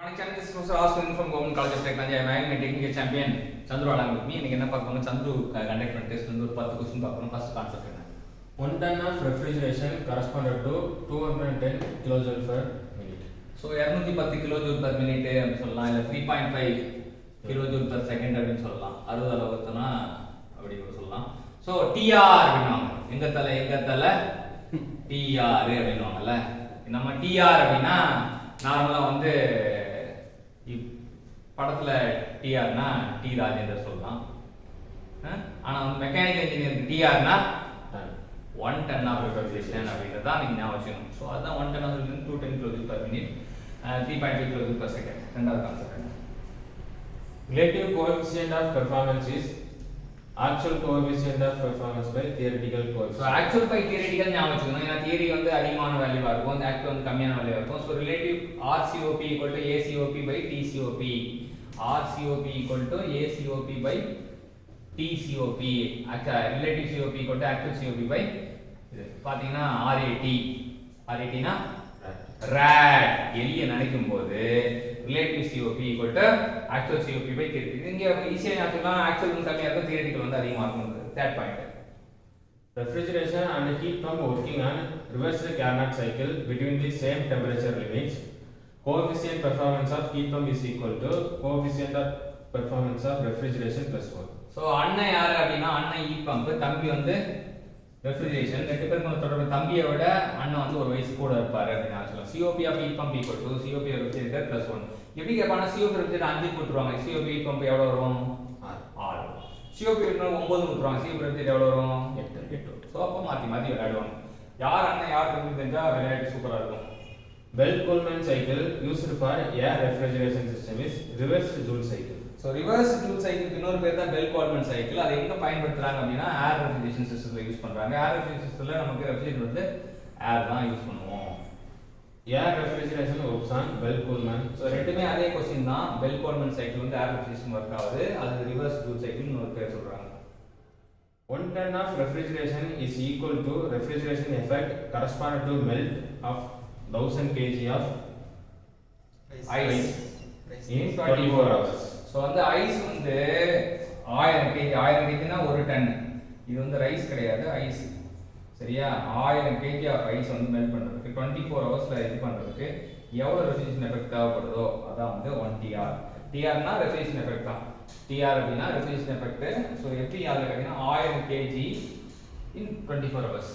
My channel is Professor Aswin from Government College of Technology. I am a technical champion. Chandru along with me. இன்னைக்கு என்ன பார்க்க போறோம்? Chandru conduct பண்ண test வந்து ஒரு 10 question பார்க்க போறோம். ஃபர்ஸ்ட் கான்செப்ட் என்ன? 1 ton of refrigeration corresponded to 210 kilojoule per minute. So 210 kilojoule per minute அப்படி சொல்லலாம் இல்ல 3.5 kilojoule per second அப்படி சொல்லலாம். 60 அளவுக்குனா அப்படி கூட சொல்லலாம். So TR அப்படினாங்க. எங்க தல TR அப்படினாங்கல. நம்ம TR அப்படினா நார்மலா வந்து படத்துல டிஆர்னா டி ராஜேந்தர் சொல்லலாம். ஆனா வந்து மெக்கானிக்கல் இன்ஜினியருக்கு டிஆர்னா 1 ton of refrigeration அப்படிங்கறத நீங்க ஞாபகம் வச்சுக்கணும். சோ அதான் 1 ton of refrigeration 210 kilojoule per minute 3.5 kilojoule per second. ரெண்டாவது concept. Relative coefficient of performance is actual coefficient of performance by theoretical coefficient. So actual by theoretical ஞாபகம் வச்சுக்கணும். ஏன்னா theory வந்து அதிகமான வேல்யூவா இருக்கும், அந்த ஆக்சுவல் வந்து கம்மியான வேல்யூவா இருக்கும். So relative RCOP equal to ACOP by TCOP. RCOP equal to ACOP by TCOP. Relative COP equal to actual COP by இது பாத்தீங்கன்னா RAT னா RAT எலிய நினைக்கும் போது relative COP equal to actual COP by theoretical. இங்க ஈஸியா ஞாபகம் actual வந்து கம்மியா இருக்கும், theoretical வந்து அதிகமா இருக்கும். That point. Refrigeration and heat pump working on reversed Carnot cycle between the same temperature limits. Coefficient performance of heat pump is equal to coefficient of performance of refrigeration plus 1. So அண்ணன் யாரு அப்படினா அண்ணன் heat pump, தம்பி வந்து refrigeration. ரெண்டு பேருக்கு தொடர்பு தம்பியை விட அண்ணன் வந்து ஒரு வயசு கூட இருப்பாரு அப்படினா சொல்லலாம். COP of heat pump equal to COP of refrigerator plus 1. எப்படி கேட்பானா COP refrigerator 5 போட்டுருவாங்க. COP heat pump எவ்வளவு வரும்? 6. COP refrigerator 9 போட்டுருவாங்க. COP refrigerator எவ்வளவு வரும்? 8. சோ அப்ப மாத்தி விளையாடுவாங்க. யார் அண்ணன் யார் தம்பி தெரிஞ்சா விளையாட்டு சூப்பரா இருக்கும். Bell-Coleman cycle used for air refrigeration system is reversed Joule cycle. So reverse Joule cycle இன்னொரு பேர் தான் Bell-Coleman cycle. அதை எங்க பயன்படுத்துறாங்க அப்படினா ஏர் ரெஃப்ரிஜரேஷன் சிஸ்டம்ல யூஸ் பண்றாங்க. ஏர் ரெஃப்ரிஜரேஷன் சிஸ்டம்ல நமக்கு ரெஃப்ரிஜரேட்டர் வந்து ஏர் தான் யூஸ் பண்ணுவோம். Air refrigeration works on Bell-Coleman. So ரெண்டுமே அதே क्वेश्चन தான். Bell-Coleman cycle வந்து ஏர் ரெஃப்ரிஜரேஷன் வொர்க் ஆகுது. அது reverse Joule cycle இன்னொரு பேர் சொல்றாங்க. 1 ton of refrigeration is equal to refrigeration effect corresponding to melt of 1000 kg of ice in 24 hours. So அந்த ஐஸ் வந்து 1000 kg னா 1 டன். இது வந்து ரைஸ் கிடையாது, ஐஸ். சரியா? 1000 kg ஆஃப் ஐஸ் வந்து மெல்ட் பண்றதுக்கு 24 ஹவர்ஸ்ல இது பண்றதுக்கு எவ்வளவு ரெஃப்ரிஜரேஷன் எஃபெக்ட் தேவைப்படுதோ அதான் வந்து 1 TR. TR னா ரெஃப்ரிஜரேஷன் எஃபெக்ட் தான். TR அப்படினா ரெஃப்ரிஜரேஷன் எஃபெக்ட். சோ எப்படி Yala கேட்டினா 1000 kg in 24 hours.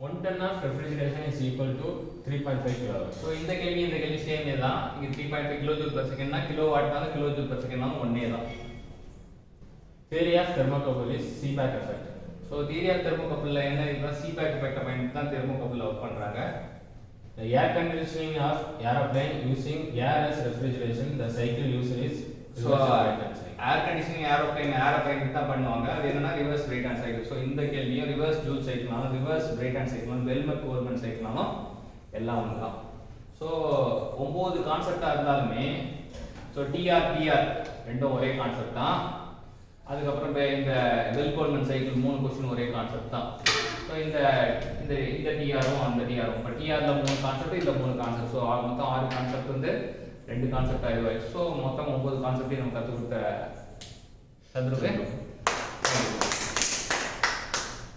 1 ton of refrigeration is equal to 3.5 kilowatt. So இந்த கேள்வி சேமே தான். இங்க 3.5 kilojoule per second னா கிலோவாட் தான், kilojoule per second னா ஒண்ணே தான். Theory of thermocouple is Seebeck effect. So theory of thermocouple ல என்ன இருக்குன்னா Seebeck effect பயன்படுத்தி தான் thermocouple ஒர்க் பண்றாங்க. The air conditioning of aeroplane using air as refrigeration, the cycle used is air conditioning aeroplane தான் பண்ணுவாங்க. அது என்னன்னா ரிவர்ஸ் பிரைட்டன் சைக்கிள். சோ இந்த கேள்வியும் ரிவர்ஸ் ஜூல் சைக்கிள்னாலும் ரிவர்ஸ் பிரைட்டன் சைக்கிள்னாலும் பெல்-கோல்மன் சைக்கிள்னாலும் எல்லாம் ஒண்ணுதான். சோ 9 கான்செப்டா இருந்தாலுமே சோ டிஆர் ரெண்டும் ஒரே கான்செப்ட் தான். அதுக்கு அப்புறம் இந்த பெல்-கோல்மன் சைக்கிள் 3 क्वेश्चन ஒரே கான்செப்ட் தான். சோ இந்த டிஆரும் அந்த டிஆரும் இப்ப டிஆர்ல 3 கான்செப்ட், இந்த 3 கான்செப்ட். சோ மொத்தம் 6 கான்செப்ட் வந்து 2 கான்செப்ட் ஆயிடுச்சு. ஸோ மொத்தம் 9 கான்செப்டையும் நம்ம கற்றுக் கொடுத்த சந்துருக்கு